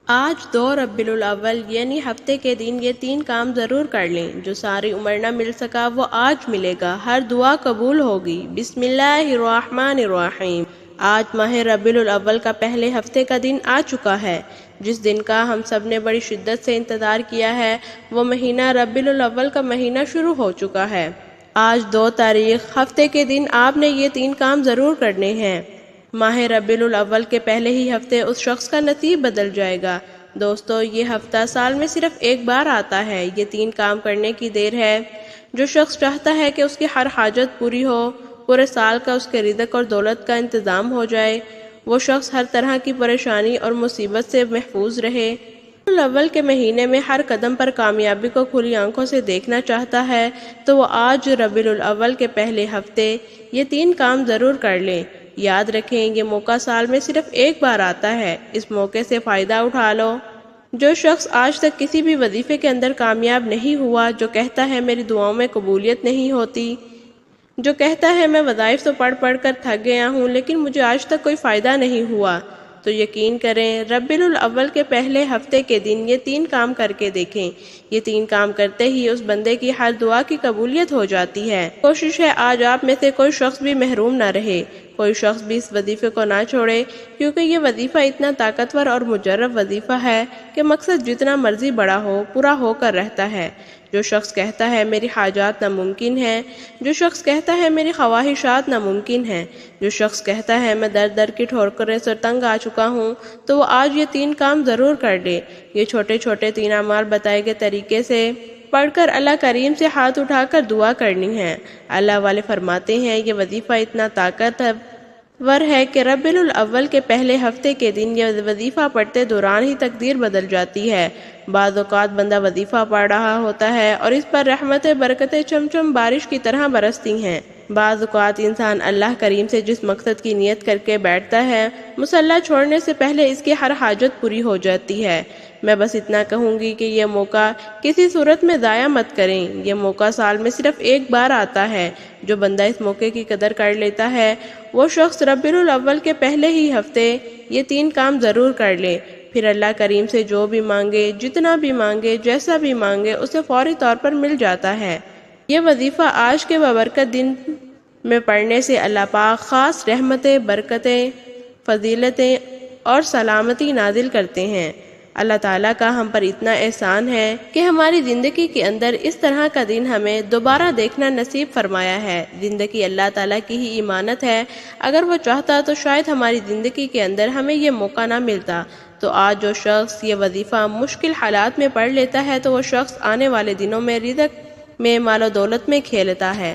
آج 2 ربیع الاول یعنی ہفتے کے دن یہ 3 کام ضرور کر لیں۔ جو ساری عمر نہ مل سکا وہ آج ملے گا، ہر دعا قبول ہوگی۔ بسم اللہ الرحمن الرحیم۔ آج ماہ ربیع الاول کا پہلے ہفتے کا دن آ چکا ہے، جس دن کا ہم سب نے بڑی شدت سے انتظار کیا ہے۔ وہ مہینہ ربیع الاول کا مہینہ شروع ہو چکا ہے۔ آج 2 تاریخ ہفتے کے دن آپ نے یہ 3 کام ضرور کرنے ہیں۔ ماہ ربیع الاول کے پہلے ہی ہفتے اس شخص کا نصیب بدل جائے گا۔ دوستو، یہ ہفتہ سال میں صرف ایک بار آتا ہے۔ یہ 3 کام کرنے کی دیر ہے۔ جو شخص چاہتا ہے کہ اس کی ہر حاجت پوری ہو، پورے سال کا اس کے رزق اور دولت کا انتظام ہو جائے، وہ شخص ہر طرح کی پریشانی اور مصیبت سے محفوظ رہے، ربیع الاول کے مہینے میں ہر قدم پر کامیابی کو کھلی آنکھوں سے دیکھنا چاہتا ہے، تو وہ آج ربیع الاول کے پہلے ہفتے یہ 3 کام ضرور کر لیں۔ یاد رکھیں، یہ موقع سال میں صرف ایک بار آتا ہے، اس موقع سے فائدہ اٹھا لو۔ جو شخص آج تک کسی بھی وظیفے کے اندر کامیاب نہیں ہوا، جو کہتا ہے میری دعاؤں میں قبولیت نہیں ہوتی، جو کہتا ہے میں وظائف تو پڑھ پڑھ کر تھک گیا ہوں لیکن مجھے آج تک کوئی فائدہ نہیں ہوا، تو یقین کریں ربیع الاول کے پہلے ہفتے کے دن یہ 3 کام کر کے دیکھیں۔ یہ 3 کام کرتے ہی اس بندے کی ہر دعا کی قبولیت ہو جاتی ہے۔ کوشش ہے آج آپ میں سے کوئی شخص بھی محروم نہ رہے، کوئی شخص بھی اس وظیفے کو نہ چھوڑے، کیونکہ یہ وظیفہ اتنا طاقتور اور مجرب وظیفہ ہے کہ مقصد جتنا مرضی بڑا ہو، پورا ہو کر رہتا ہے۔ جو شخص کہتا ہے میری حاجات ناممکن ہیں، جو شخص کہتا ہے میری خواہشات ناممکن ہیں، جو شخص کہتا ہے میں در در کی ٹھوکریں سے تنگ آ چکا ہوں، تو وہ آج یہ 3 کام ضرور کر لے۔ یہ چھوٹے چھوٹے 3 اعمال بتائے گئے طریقے سے پڑھ کر اللہ کریم سے ہاتھ اٹھا کر دعا کرنی ہے۔ اللہ والے فرماتے ہیں یہ وظیفہ اتنا طاقتور ہے کہ ربیع الاول کے پہلے ہفتے کے دن یہ وظیفہ پڑھتے دوران ہی تقدیر بدل جاتی ہے۔ بعض اوقات بندہ وظیفہ پڑھ رہا ہوتا ہے اور اس پر رحمتیں برکتیں چمچم بارش کی طرح برستی ہیں۔ بعض اوقات انسان اللہ کریم سے جس مقصد کی نیت کر کے بیٹھتا ہے، مصلی چھوڑنے سے پہلے اس کی ہر حاجت پوری ہو جاتی ہے۔ میں بس اتنا کہوں گی کہ یہ موقع کسی صورت میں ضائع مت کریں۔ یہ موقع سال میں صرف ایک بار آتا ہے۔ جو بندہ اس موقع کی قدر کر لیتا ہے، وہ شخص ربیع الاول کے پہلے ہی ہفتے یہ 3 کام ضرور کر لے، پھر اللہ کریم سے جو بھی مانگے، جتنا بھی مانگے، جیسا بھی مانگے، اسے فوری طور پر مل جاتا ہے۔ یہ وظیفہ آج کے بابرکت دن میں پڑھنے سے اللہ پاک خاص رحمتیں، برکتیں، فضیلتیں اور سلامتی نازل کرتے ہیں۔ اللہ تعالیٰ کا ہم پر اتنا احسان ہے کہ ہماری زندگی کے اندر اس طرح کا دن ہمیں دوبارہ دیکھنا نصیب فرمایا ہے۔ زندگی اللہ تعالیٰ کی ہی امانت ہے، اگر وہ چاہتا تو شاید ہماری زندگی کے اندر ہمیں یہ موقع نہ ملتا۔ تو آج جو شخص یہ وظیفہ مشکل حالات میں پڑھ لیتا ہے تو وہ شخص آنے والے دنوں میں رزق میں، مال و دولت میں کھیلتا ہے۔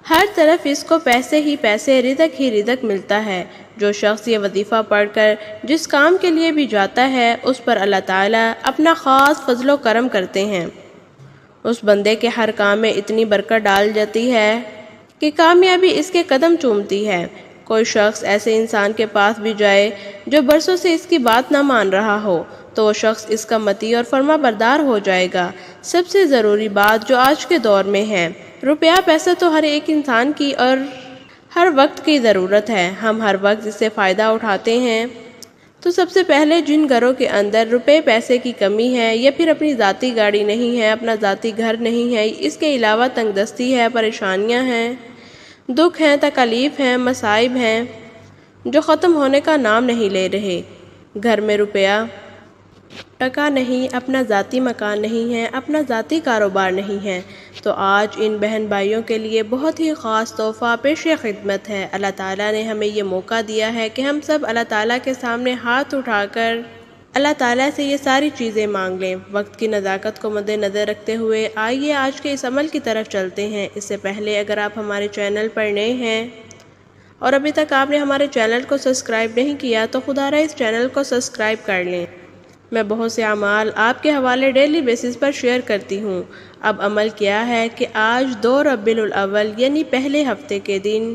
ہر طرف اس کو پیسے ہی پیسے، رزق ہی رزق ملتا ہے۔ جو شخص یہ وظیفہ پڑھ کر جس کام کے لیے بھی جاتا ہے، اس پر اللہ تعالیٰ اپنا خاص فضل و کرم کرتے ہیں۔ اس بندے کے ہر کام میں اتنی برکت ڈال جاتی ہے کہ کامیابی اس کے قدم چومتی ہے۔ کوئی شخص ایسے انسان کے پاس بھی جائے جو برسوں سے اس کی بات نہ مان رہا ہو، تو وہ شخص اس کا مطیع اور فرما بردار ہو جائے گا۔ سب سے ضروری بات جو آج کے دور میں ہے، روپیہ پیسہ تو ہر ایک انسان کی اور ہر وقت کی ضرورت ہے۔ ہم ہر وقت اس سے فائدہ اٹھاتے ہیں، تو سب سے پہلے جن گھروں کے اندر روپے پیسے کی کمی ہے، یا پھر اپنی ذاتی گاڑی نہیں ہے، اپنا ذاتی گھر نہیں ہے، اس کے علاوہ تنگ دستی ہے، پریشانیاں ہیں، دکھ ہیں، تکالیف ہیں، مصائب ہیں جو ختم ہونے کا نام نہیں لے رہے۔ گھر میں روپیہ ٹکا نہیں، اپنا ذاتی مکان نہیں ہے، اپنا ذاتی کاروبار نہیں ہے، تو آج ان بہن بھائیوں کے لیے بہت ہی خاص تحفہ پیش خدمت ہے۔ اللہ تعالیٰ نے ہمیں یہ موقع دیا ہے کہ ہم سب اللہ تعالیٰ کے سامنے ہاتھ اٹھا کر اللہ تعالیٰ سے یہ ساری چیزیں مانگ لیں۔ وقت کی نزاکت کو مد نظر رکھتے ہوئے آئیے آج کے اس عمل کی طرف چلتے ہیں۔ اس سے پہلے اگر آپ ہمارے چینل پر نئے ہیں اور ابھی تک آپ نے ہمارے چینل کو سبسکرائب نہیں کیا، تو خدا رہا اس چینل کو سبسکرائب کر لیں۔ میں بہت سے اعمال آپ کے حوالے ڈیلی بیسس پر شیئر کرتی ہوں۔ اب عمل کیا ہے کہ آج 2 ربیع الاول یعنی پہلے ہفتے کے دن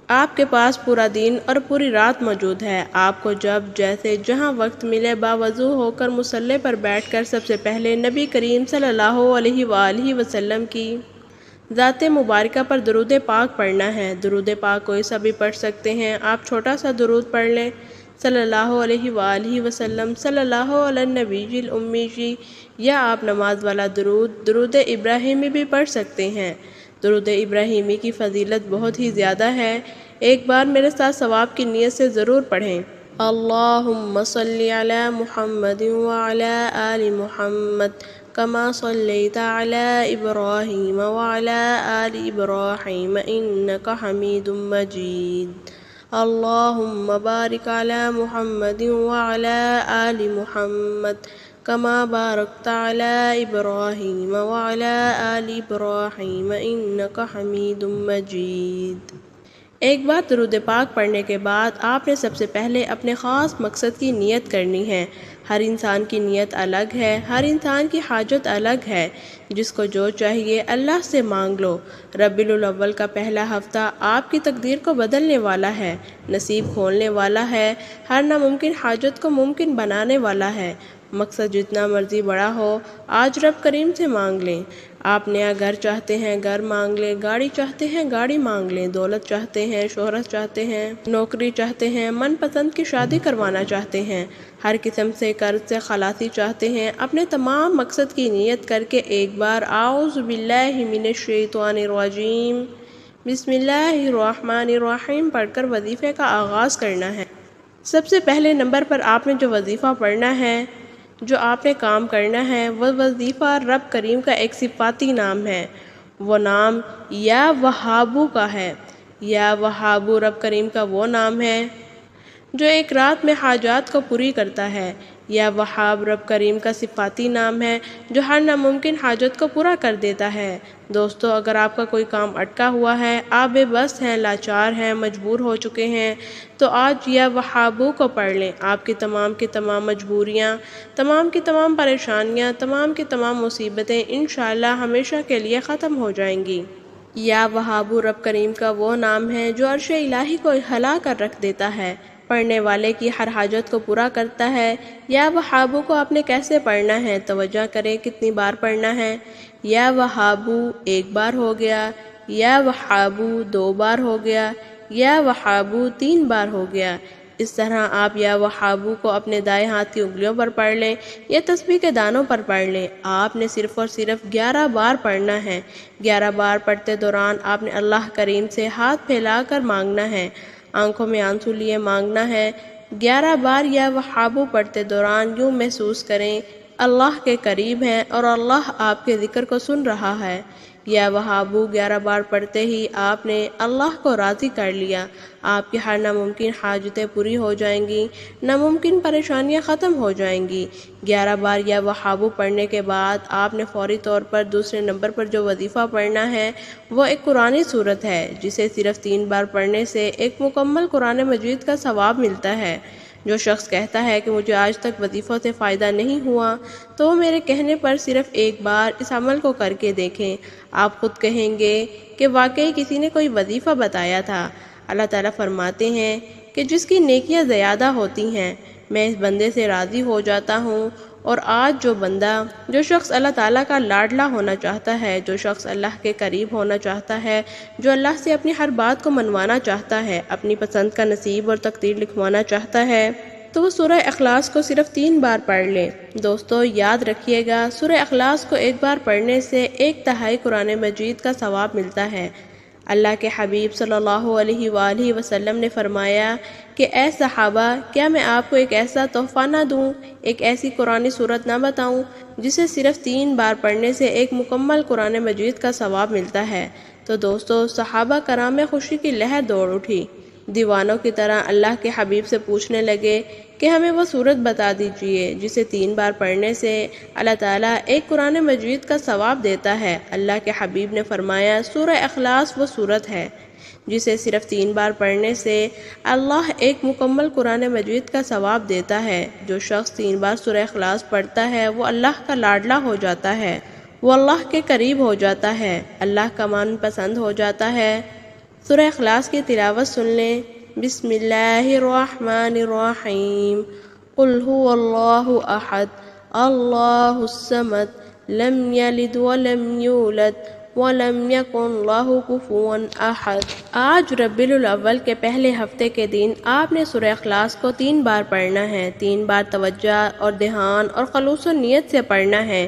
آپ کے پاس پورا دن اور پوری رات موجود ہے۔ آپ کو جب جیسے جہاں وقت ملے باوضو ہو کر مصلی پر بیٹھ کر سب سے پہلے نبی کریم صلی اللہ علیہ وآلہ وسلم کی ذات مبارکہ پر درود پاک پڑھنا ہے۔ درود پاک کوئی سا بھی پڑھ سکتے ہیں، آپ چھوٹا سا درود پڑھ لیں، صلی اللہ علیہ وآلہ وسلم، صلی اللہ علی النبی الامی، یا آپ نماز والا درود ابراہیمی بھی پڑھ سکتے ہیں۔ درود ابراہیمی کی فضیلت بہت ہی زیادہ ہے، ایک بار میرے ساتھ ثواب کی نیت سے ضرور پڑھیں۔ اللہم صلی علی محمد وعلی آل محمد کما صلیت علی ابراہیم وعلی آل ابراہیم انک حمید مجید۔ اللہم بارک علی محمد وعلی آل محمد کما بارکت علی ابراہیم وعلی آل ابراہیم انک حمید مجید۔ ایک بار درود پاک پڑھنے کے بعد آپ نے سب سے پہلے اپنے خاص مقصد کی نیت کرنی ہے۔ ہر انسان کی نیت الگ ہے، ہر انسان کی حاجت الگ ہے، جس کو جو چاہیے اللہ سے مانگ لو۔ ربیع الاول کا پہلا ہفتہ آپ کی تقدیر کو بدلنے والا ہے، نصیب کھولنے والا ہے، ہر ناممکن حاجت کو ممکن بنانے والا ہے۔ مقصد جتنا مرضی بڑا ہو، آج رب کریم سے مانگ لیں۔ آپ نیا گھر چاہتے ہیں، گھر مانگ لیں، گاڑی چاہتے ہیں، گاڑی مانگ لیں، دولت چاہتے ہیں، شہرت چاہتے ہیں، نوکری چاہتے ہیں، من پسند کی شادی کروانا چاہتے ہیں، ہر قسم سے قرض سے خلاصی چاہتے ہیں، اپنے تمام مقصد کی نیت کر کے ایک بار اعوذ باللہ من الشیطان الرجیم بسم اللہ الرحمن الرحیم پڑھ کر وظیفے کا آغاز کرنا ہے۔ سب سے پہلے نمبر پر آپ نے جو وظیفہ پڑھنا ہے، جو آپ نے کام کرنا ہے، وہ وظیفہ رب کریم کا ایک صفاتی نام ہے۔ وہ نام یا وہابو کا ہے۔ یا وہابو رب کریم کا وہ نام ہے جو ایک رات میں حاجات کو پوری کرتا ہے۔ یا وہاب رب کریم کا صفاتی نام ہے جو ہر ناممکن حاجت کو پورا کر دیتا ہے۔ دوستو، اگر آپ کا کوئی کام اٹکا ہوا ہے، آپ بے بس ہیں، لاچار ہیں، مجبور ہو چکے ہیں، تو آج یا وہابو کو پڑھ لیں۔ آپ کی تمام مجبوریاں، تمام کی تمام پریشانیاں، تمام کی تمام مصیبتیں انشاءاللہ ہمیشہ کے لیے ختم ہو جائیں گی۔ یا وہابو رب کریم کا وہ نام ہے جو عرش الہی کو ہلا کر رکھ دیتا ہے، پڑھنے والے کی ہر حاجت کو پورا کرتا ہے۔ یا وہابو کو آپ نے کیسے پڑھنا ہے؟ توجہ کریں کتنی بار پڑھنا ہے۔ یا وہابو ایک بار ہو گیا، یا وہابو 2 بار ہو گیا، یا وہابو 3 بار ہو گیا۔ اس طرح آپ یا وہابو کو اپنے دائیں ہاتھ کی انگلیوں پر پڑھ لیں یا تسبیح کے دانوں پر پڑھ لیں۔ آپ نے صرف اور صرف 11 بار پڑھنا ہے۔ 11 بار پڑھتے دوران آپ نے اللہ کریم سے ہاتھ پھیلا کر مانگنا ہے، آنکھوں میں آنسو لیے مانگنا ہے۔ 11 بار یا وہابو پڑھتے دوران یوں محسوس کریں اللہ کے قریب ہیں اور اللہ آپ کے ذکر کو سن رہا ہے۔ یا وہابو 11 بار پڑھتے ہی آپ نے اللہ کو راضی کر لیا، آپ کی ہر ناممکن حاجتیں پوری ہو جائیں گی، ناممکن پریشانیاں ختم ہو جائیں گی۔ 11 بار یا وہابو پڑھنے کے بعد آپ نے فوری طور پر دوسرے نمبر پر جو وظیفہ پڑھنا ہے وہ ایک قرآنی سورت ہے، جسے صرف 3 بار پڑھنے سے ایک مکمل قرآن مجید کا ثواب ملتا ہے۔ جو شخص کہتا ہے کہ مجھے آج تک وظیفوں سے فائدہ نہیں ہوا، تو وہ میرے کہنے پر صرف ایک بار اس عمل کو کر کے دیکھیں، آپ خود کہیں گے کہ واقعی کسی نے کوئی وظیفہ بتایا تھا۔ اللہ تعالیٰ فرماتے ہیں کہ جس کی نیکیاں زیادہ ہوتی ہیں، میں اس بندے سے راضی ہو جاتا ہوں۔ اور آج جو شخص اللہ تعالیٰ کا لاڈلا ہونا چاہتا ہے، جو شخص اللہ کے قریب ہونا چاہتا ہے، جو اللہ سے اپنی ہر بات کو منوانا چاہتا ہے، اپنی پسند کا نصیب اور تقدیر لکھوانا چاہتا ہے، تو وہ سورہ اخلاص کو صرف 3 بار پڑھ لیں۔ دوستو یاد رکھیے گا، سورہ اخلاص کو ایک بار پڑھنے سے 1/3 قرآن مجید کا ثواب ملتا ہے۔ اللہ کے حبیب صلی اللہ علیہ وآلہ وسلم نے فرمایا کہ اے صحابہ، کیا میں آپ کو ایک ایسا تحفہ نہ دوں، ایک ایسی قرآنی سورت نہ بتاؤں جسے صرف 3 بار پڑھنے سے ایک مکمل قرآن مجید کا ثواب ملتا ہے؟ تو دوستو صحابہ کرام میں خوشی کی لہر دوڑ اٹھی، دیوانوں کی طرح اللہ کے حبیب سے پوچھنے لگے کہ ہمیں وہ سورت بتا دیجئے جسے 3 بار پڑھنے سے اللہ تعالیٰ ایک قرآن مجید کا ثواب دیتا ہے۔ اللہ کے حبیب نے فرمایا سورہ اخلاص وہ سورت ہے جسے صرف 3 بار پڑھنے سے اللہ ایک مکمل قرآن مجید کا ثواب دیتا ہے۔ جو شخص 3 بار سورہ اخلاص پڑھتا ہے وہ اللہ کا لاڈلا ہو جاتا ہے، وہ اللہ کے قریب ہو جاتا ہے، اللہ کا من پسند ہو جاتا ہے۔ سورہ اخلاص کی تلاوت سن لیں۔ بسم اللہ الرحمن الرحیم قل هو اللہ احد اللہ الصمد لم یلد ولم یولد وَلَمْ يَكُنْ لَهُ كُفُوًا أَحَدٌ۔ آج ربیع الاول کے پہلے ہفتے کے دن آپ نے سورہ اخلاص کو 3 بار پڑھنا ہے، 3 بار توجہ اور دھیان اور خلوص و نیت سے پڑھنا ہے،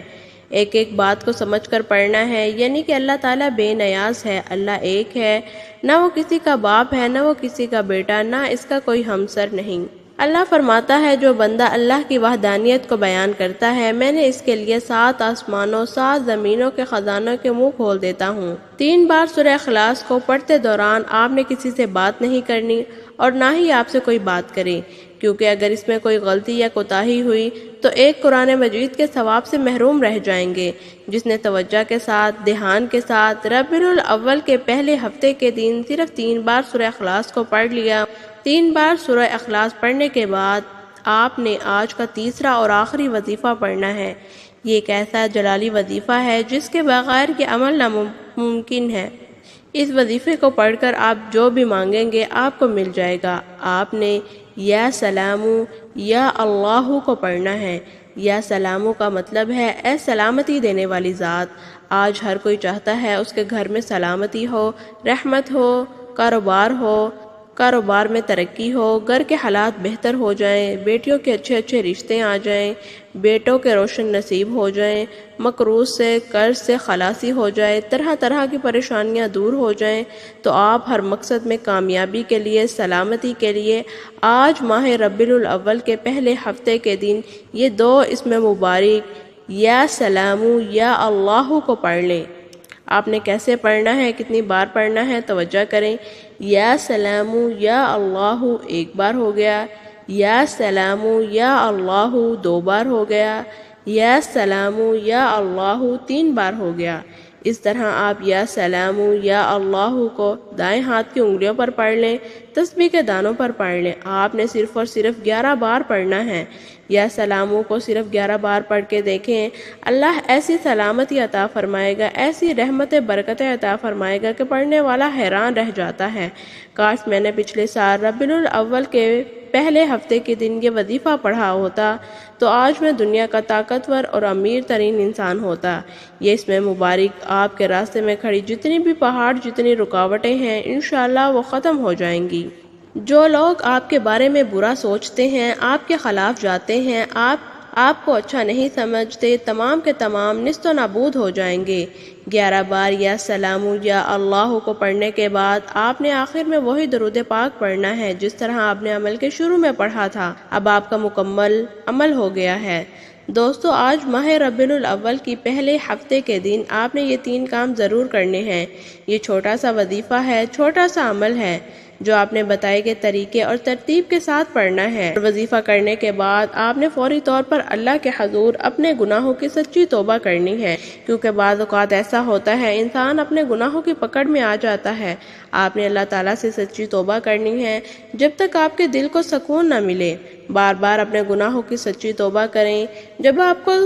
ایک ایک بات کو سمجھ کر پڑھنا ہے، یعنی کہ اللہ تعالیٰ بے نیاز ہے، اللہ ایک ہے، نہ وہ کسی کا باپ ہے، نہ وہ کسی کا بیٹا، نہ اس کا کوئی ہمسر نہیں۔ اللہ فرماتا ہے جو بندہ اللہ کی وحدانیت کو بیان کرتا ہے میں نے اس کے لیے 7 آسمانوں 7 زمینوں کے خزانوں کے منہ کھول دیتا ہوں۔ 3 بار سورہ اخلاص کو پڑھتے دوران آپ نے کسی سے بات نہیں کرنی اور نہ ہی آپ سے کوئی بات کرے، کیونکہ اگر اس میں کوئی غلطی یا کوتاہی ہوئی تو ایک قرآن مجید کے ثواب سے محروم رہ جائیں گے۔ جس نے توجہ کے ساتھ دھیان کے ساتھ ربیع الاول کے پہلے ہفتے کے دن صرف 3 بار سورہ اخلاص کو پڑھ لیا، 3 بار سورہ اخلاص پڑھنے کے بعد آپ نے آج کا تیسرا اور آخری وظیفہ پڑھنا ہے۔ یہ ایک ایسا جلالی وظیفہ ہے جس کے بغیر یہ عمل ناممکن ہے۔ اس وظیفے کو پڑھ کر آپ جو بھی مانگیں گے آپ کو مل جائے گا۔ آپ نے یا سلامو یا اللہ کو پڑھنا ہے۔ یا سلامو کا مطلب ہے اے سلامتی دینے والی ذات۔ آج ہر کوئی چاہتا ہے اس کے گھر میں سلامتی ہو، رحمت ہو، کاروبار میں ترقی ہو، گھر کے حالات بہتر ہو جائیں، بیٹیوں کے اچھے اچھے رشتے آ جائیں، بیٹوں کے روشن نصیب ہو جائیں، مقروض سے قرض سے خلاصی ہو جائے، طرح طرح کی پریشانیاں دور ہو جائیں، تو آپ ہر مقصد میں کامیابی کے لیے، سلامتی کے لیے آج ماہ ربیع الاول کے پہلے ہفتے کے دن یہ 2 اسم مبارک یا سلامو یا اللہ کو پڑھ لیں۔ آپ نے کیسے پڑھنا ہے، کتنی بار پڑھنا ہے، توجہ کریں۔ یا سلامو یا اللہ 1 بار ہو گیا، یا سلامو یا اللہ 2 بار ہو گیا، یا سلامو یا اللہ 3 بار ہو گیا۔ اس طرح آپ یا سلامو یا اللہ کو دائیں ہاتھ کی انگلیوں پر پڑھ لیں، تسبیح کے دانوں پر پڑھ لیں۔ آپ نے صرف اور صرف 11 بار پڑھنا ہے۔ یا سلامو کو صرف 11 بار پڑھ کے دیکھیں، اللہ ایسی سلامتی عطا فرمائے گا، ایسی رحمت برکت عطا فرمائے گا کہ پڑھنے والا حیران رہ جاتا ہے۔ کاش میں نے پچھلے سال ربیع الاول کے پہلے ہفتے کے دن یہ وظیفہ پڑھا ہوتا تو آج میں دنیا کا طاقتور اور امیر ترین انسان ہوتا۔ یہ اس میں مبارک آپ کے راستے میں کھڑی جتنی بھی پہاڑ، جتنی رکاوٹیں ہیں، انشاءاللہ وہ ختم ہو جائیں گی۔ جو لوگ آپ کے بارے میں برا سوچتے ہیں، آپ کے خلاف جاتے ہیں، آپ کو اچھا نہیں سمجھتے، تمام کے تمام نیست و نابود ہو جائیں گے۔ 11 بار یا سلامو یا اللہ کو پڑھنے کے بعد آپ نے آخر میں وہی درود پاک پڑھنا ہے جس طرح آپ نے عمل کے شروع میں پڑھا تھا۔ اب آپ کا مکمل عمل ہو گیا ہے۔ دوستو، آج ماہ ربیع الاول کی پہلے ہفتے کے دن آپ نے یہ 3 کام ضرور کرنے ہیں۔ یہ چھوٹا سا وظیفہ ہے، چھوٹا سا عمل ہے جو آپ نے بتائے گئے طریقے اور ترتیب کے ساتھ پڑھنا ہے۔ وظیفہ کرنے کے بعد آپ نے فوری طور پر اللہ کے حضور اپنے گناہوں کی سچی توبہ کرنی ہے، کیونکہ بعض اوقات ایسا ہوتا ہے انسان اپنے گناہوں کی پکڑ میں آ جاتا ہے۔ آپ نے اللہ تعالیٰ سے سچی توبہ کرنی ہے جب تک آپ کے دل کو سکون نہ ملے۔ بار بار اپنے گناہوں کی سچی توبہ کریں۔ جب آپ کو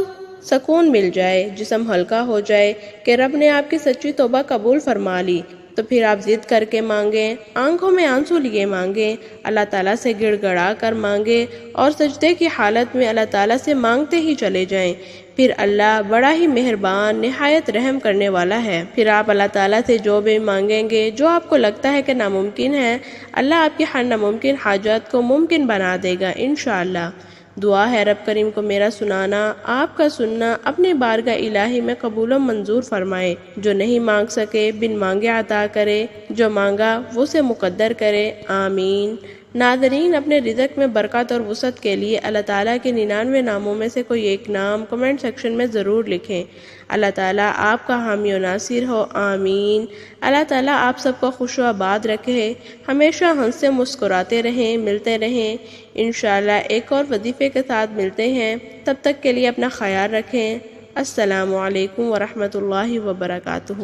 سکون مل جائے، جسم ہلکا ہو جائے کہ رب نے آپ کی سچی توبہ قبول فرما لی، تو پھر آپ ضد کر کے مانگیں، آنکھوں میں آنسو لیے مانگیں، اللہ تعالیٰ سے گڑ گڑا کر مانگیں اور سجدے کی حالت میں اللہ تعالیٰ سے مانگتے ہی چلے جائیں۔ پھر اللہ بڑا ہی مہربان، نہایت رحم کرنے والا ہے۔ پھر آپ اللہ تعالیٰ سے جو بھی مانگیں گے، جو آپ کو لگتا ہے کہ ناممکن ہے، اللہ آپ کی ہر ناممکن حاجت کو ممکن بنا دے گا انشاءاللہ۔ دعا ہے رب کریم کو میرا سنانا، آپ کا سننا اپنی بارگاہ الہی میں قبول و منظور فرمائے۔ جو نہیں مانگ سکے بن مانگے عطا کرے، جو مانگا وہ سے مقدر کرے، آمین۔ ناظرین، اپنے رزق میں برکت اور وسعت کے لیے اللہ تعالیٰ کے 99 ناموں میں سے کوئی ایک نام کمنٹ سیکشن میں ضرور لکھیں۔ اللہ تعالیٰ آپ کا حامی و ناصر ہو، آمین۔ اللہ تعالیٰ آپ سب کو خوش و آباد رکھے، ہمیشہ ہنستے مسکراتے رہیں، ملتے رہیں۔ انشاءاللہ ایک اور وظیفے کے ساتھ ملتے ہیں، تب تک کے لیے اپنا خیال رکھیں۔ السلام علیکم ورحمۃ اللہ وبرکاتہ۔